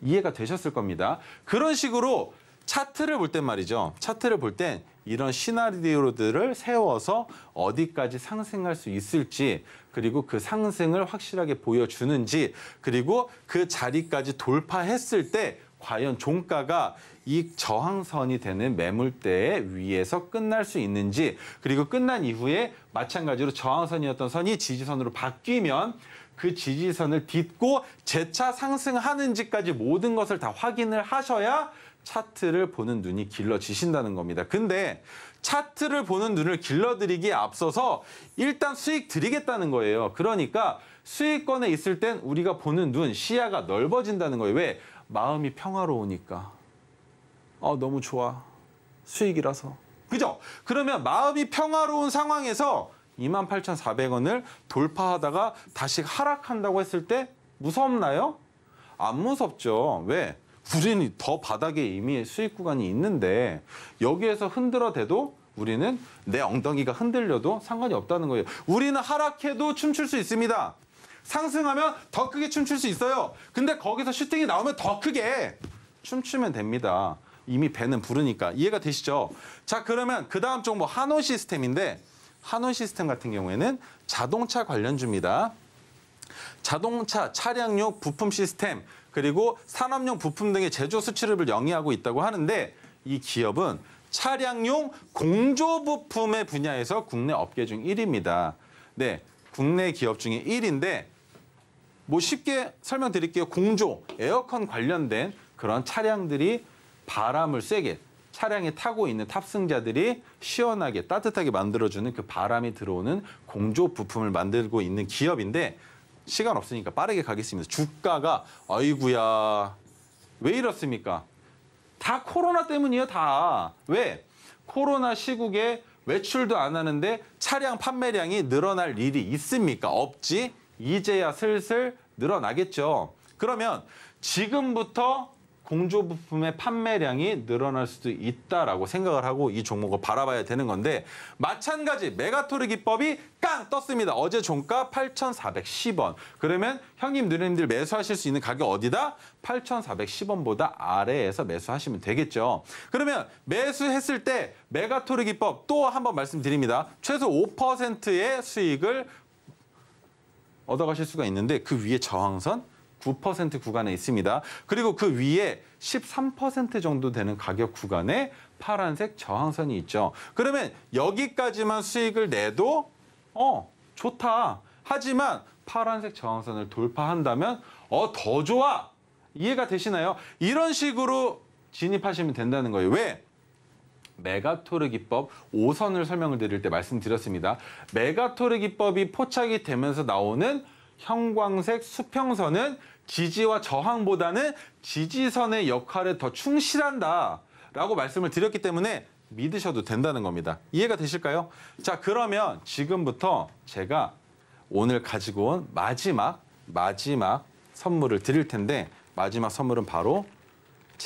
S3: 이해가 되셨을 겁니다. 그런 식으로 차트를 볼 땐 말이죠. 차트를 볼 땐 이런 시나리오들을 세워서 어디까지 상승할 수 있을지, 그리고 그 상승을 확실하게 보여주는지, 그리고 그 자리까지 돌파했을 때 과연 종가가 이 저항선이 되는 매물대에 위에서 끝날 수 있는지, 그리고 끝난 이후에 마찬가지로 저항선이었던 선이 지지선으로 바뀌면 그 지지선을 딛고 재차 상승하는지까지 모든 것을 다 확인을 하셔야 차트를 보는 눈이 길러지신다는 겁니다. 근데 차트를 보는 눈을 길러드리기에 앞서서 일단 수익 드리겠다는 거예요. 그러니까 수익권에 있을 땐 우리가 보는 눈, 시야가 넓어진다는 거예요. 왜? 마음이 평화로우니까. 너무 좋아. 수익이라서. 그죠? 그러면 마음이 평화로운 상황에서 28,400원을 돌파하다가 다시 하락한다고 했을 때 무섭나요? 안 무섭죠. 왜? 우리는 더 바닥에 이미 수익 구간이 있는데 여기에서 흔들어대도 우리는 내 엉덩이가 흔들려도 상관이 없다는 거예요. 우리는 하락해도 춤출 수 있습니다. 상승하면 더 크게 춤출 수 있어요. 근데 거기서 슈팅이 나오면 더 크게 춤추면 됩니다. 이미 배는 부르니까. 이해가 되시죠? 자, 그러면 그 다음 종목 한온 시스템인데, 한온 시스템 같은 경우에는 자동차 관련주입니다. 자동차, 차량용 부품 시스템, 그리고 산업용 부품 등의 제조 수출입을 영위하고 있다고 하는데, 이 기업은 차량용 공조 부품의 분야에서 국내 업계 중 1위입니다. 네, 국내 기업 중에 1위인데 뭐 쉽게 설명드릴게요. 공조, 에어컨 관련된 그런 차량들이 바람을 쐬게, 차량에 타고 있는 탑승자들이 시원하게 따뜻하게 만들어주는 그 바람이 들어오는 공조 부품을 만들고 있는 기업인데, 시간 없으니까 빠르게 가겠습니다. 주가가 아이구야 왜 이렇습니까? 다 코로나 때문이에요. 다. 왜? 코로나 시국에 외출도 안 하는데 차량 판매량이 늘어날 일이 있습니까? 없지. 이제야 슬슬 늘어나겠죠. 그러면 지금부터 공조 부품의 판매량이 늘어날 수도 있다라고 생각을 하고 이 종목을 바라봐야 되는 건데, 마찬가지 메가토르 기법이 깡 떴습니다. 어제 종가 8,410원. 그러면 형님, 누님들 매수하실 수 있는 가격 어디다? 8,410원보다 아래에서 매수하시면 되겠죠. 그러면 매수했을 때 메가토르 기법 또 한번 말씀드립니다. 최소 5%의 수익을 얻어가실 수가 있는데 그 위에 저항선 9% 구간에 있습니다. 그리고 그 위에 13% 정도 되는 가격 구간에 파란색 저항선이 있죠. 그러면 여기까지만 수익을 내도 좋다. 하지만 파란색 저항선을 돌파한다면 더 좋아. 이해가 되시나요? 이런 식으로 진입하시면 된다는 거예요. 왜? 메가토르 기법 5선을 설명을 드릴 때 말씀드렸습니다. 메가토르 기법이 포착이 되면서 나오는 형광색 수평선은 지지와 저항보다는 지지선의 역할에 더 충실한다라고 말씀을 드렸기 때문에 믿으셔도 된다는 겁니다. 이해가 되실까요? 자, 그러면 지금부터 제가 오늘 가지고 온 마지막 선물을 드릴 텐데, 마지막 선물은 바로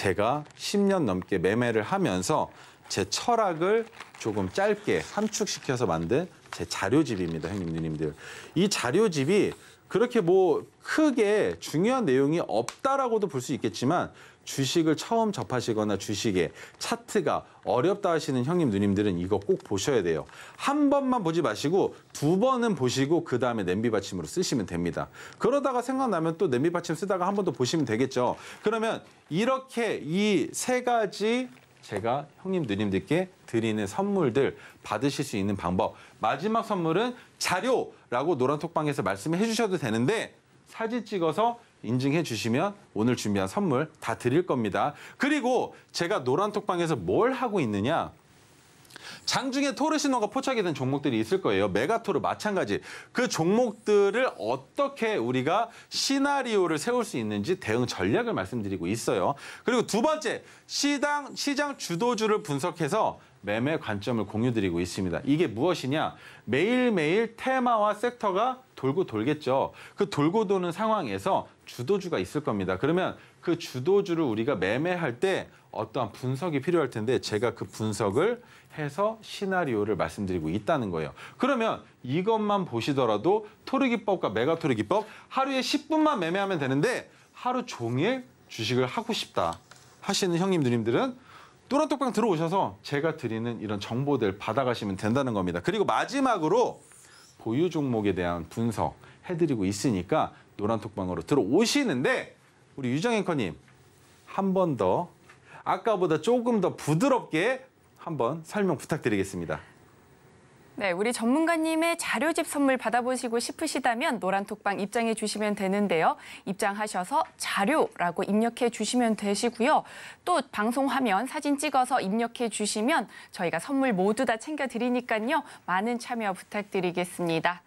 S3: 제가 10년 넘게 매매를 하면서 제 철학을 조금 짧게 함축시켜서 만든 제 자료집입니다, 형님, 누님들. 이 자료집이 그렇게 뭐 크게 중요한 내용이 없다라고도 볼 수 있겠지만 주식을 처음 접하시거나 주식에 차트가 어렵다 하시는 형님, 누님들은 이거 꼭 보셔야 돼요. 한 번만 보지 마시고 2번은 보시고 그다음에 냄비 받침으로 쓰시면 됩니다. 그러다가 생각나면 또 냄비 받침 쓰다가 한 번 더 보시면 되겠죠. 그러면 이렇게 이 3가지 제가 형님, 누님들께 드리는 선물들 받으실 수 있는 방법. 마지막 선물은 자료라고 노란톡방에서 말씀해 주셔도 되는데 사진 찍어서 인증해 주시면 오늘 준비한 선물 다 드릴 겁니다. 그리고 제가 노란톡방에서 뭘 하고 있느냐. 장중에 토르시노가 포착이 된 종목들이 있을 거예요. 메가토르 마찬가지. 그 종목들을 어떻게 우리가 시나리오를 세울 수 있는지 대응 전략을 말씀드리고 있어요. 그리고 2번째, 시장 주도주를 분석해서 매매 관점을 공유드리고 있습니다. 이게 무엇이냐? 매일매일 테마와 섹터가 돌고 돌겠죠. 그 돌고 도는 상황에서 주도주가 있을 겁니다. 그러면 그 주도주를 우리가 매매할 때 어떠한 분석이 필요할 텐데 제가 그 분석을 해서 시나리오를 말씀드리고 있다는 거예요. 그러면 이것만 보시더라도 토르기법과 메가토르기법 하루에 10분만 매매하면 되는데 하루 종일 주식을 하고 싶다 하시는 형님, 누님들은 노란톡방 들어오셔서 제가 드리는 이런 정보들 받아가시면 된다는 겁니다. 그리고 마지막으로 보유 종목에 대한 분석 해드리고 있으니까 노란톡방으로 들어오시는데 우리 유정 앵커님 한 번 더 아까보다 조금 더 부드럽게 한번 설명 부탁드리겠습니다.
S2: 네, 우리 전문가님의 자료집 선물 받아보시고 싶으시다면 노란톡방 입장해 주시면 되는데요. 입장하셔서 자료라고 입력해 주시면 되시고요. 또 방송 화면 사진 찍어서 입력해 주시면 저희가 선물 모두 다 챙겨드리니까요. 많은 참여 부탁드리겠습니다.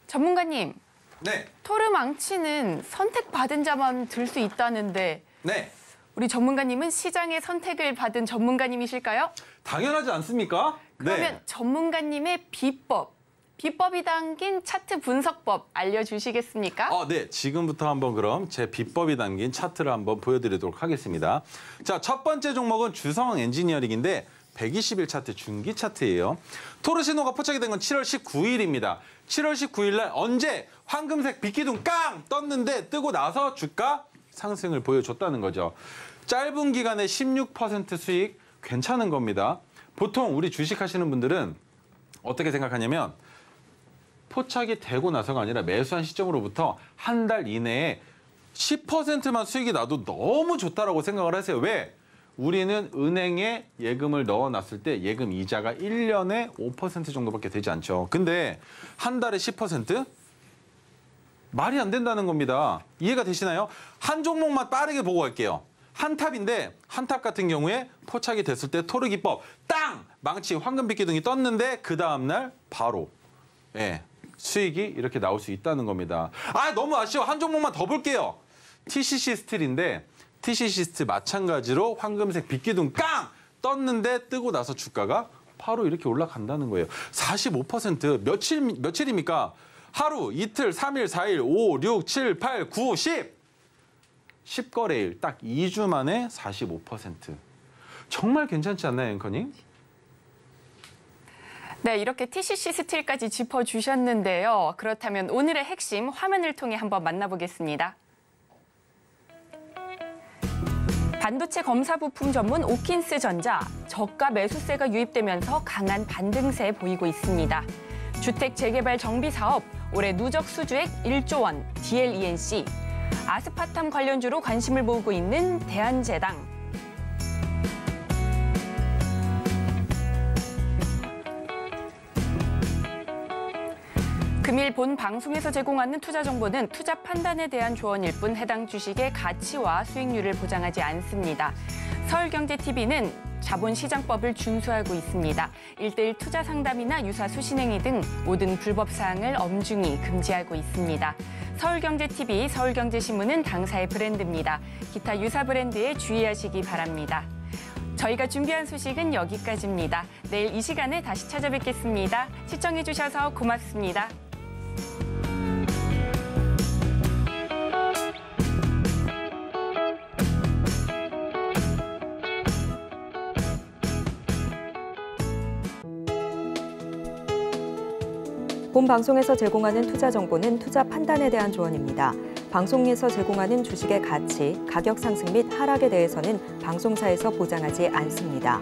S2: 전문가님,
S3: 네.
S2: 토르 망치는 선택받은 자만 들 수 있다는데
S3: 네.
S2: 우리 전문가님은 시장의 선택을 받은 전문가님이실까요?
S3: 당연하지 않습니까?
S2: 그러면
S3: 네.
S2: 전문가님의 비법이 담긴 차트 분석법 알려주시겠습니까?
S3: 네. 지금부터 한번 그럼 제 비법이 담긴 차트를 한번 보여드리도록 하겠습니다. 자, 첫 번째 종목은 주성 엔지니어링인데 120일 차트 중기 차트예요. 토르시노가 포착이 된 건 7월 19일입니다. 7월 19일 날 언제 황금색 빗기둥 깡 떴는데 뜨고 나서 주가 상승을 보여줬다는 거죠. 짧은 기간에 16% 수익 괜찮은 겁니다. 보통 우리 주식하시는 분들은 어떻게 생각하냐면 포착이 되고 나서가 아니라 매수한 시점으로부터 한 달 이내에 10%만 수익이 나도 너무 좋다라고 생각을 하세요. 왜? 우리는 은행에 예금을 넣어놨을 때 예금 이자가 1년에 5% 정도밖에 되지 않죠. 근데 한 달에 10%? 말이 안 된다는 겁니다. 이해가 되시나요? 한 종목만 빠르게 보고 갈게요. 한탑인데 한탑 같은 경우에 포착이 됐을 때 토르기법 땅! 망치 황금빗기둥이 떴는데 그 다음날 바로 수익이 이렇게 나올 수 있다는 겁니다. 너무 아쉬워. 한 종목만 더 볼게요. TCC 스틸인데 TCC 스틸 마찬가지로 황금색 빗기둥 깡! 떴는데 뜨고 나서 주가가 바로 이렇게 올라간다는 거예요. 45% 며칠입니까? 하루, 이틀, 3일, 4일, 5, 6, 7, 8, 9, 10. 10거래일 딱 2주 만에 45%. 정말 괜찮지 않나요, 앵커님?
S2: 네, 이렇게 TCC 스틸까지 짚어주셨는데요. 그렇다면 오늘의 핵심 화면을 통해 한번 만나보겠습니다. 반도체 검사 부품 전문 오킨스전자, 저가 매수세가 유입되면서 강한 반등세 보이고 있습니다. 주택 재개발 정비 사업, 올해 누적 수주액 1조 원, DLENC, 아스파탐 관련주로 관심을 모으고 있는 대한제당. 금일 본 방송에서 제공하는 투자 정보는 투자 판단에 대한 조언일 뿐 해당 주식의 가치와 수익률을 보장하지 않습니다. 서울경제TV는 자본시장법을 준수하고 있습니다. 1:1 투자 상담이나 유사 수신행위 등 모든 불법 사항을 엄중히 금지하고 있습니다. 서울경제TV, 서울경제신문은 당사의 브랜드입니다. 기타 유사 브랜드에 주의하시기 바랍니다. 저희가 준비한 소식은 여기까지입니다. 내일 이 시간에 다시 찾아뵙겠습니다. 시청해주셔서 고맙습니다.
S1: 본 방송에서 제공하는 투자 정보는 투자 판단에 대한 조언입니다. 방송에서 제공하는 주식의 가치, 가격 상승 및 하락에 대해서는 방송사에서 보장하지 않습니다.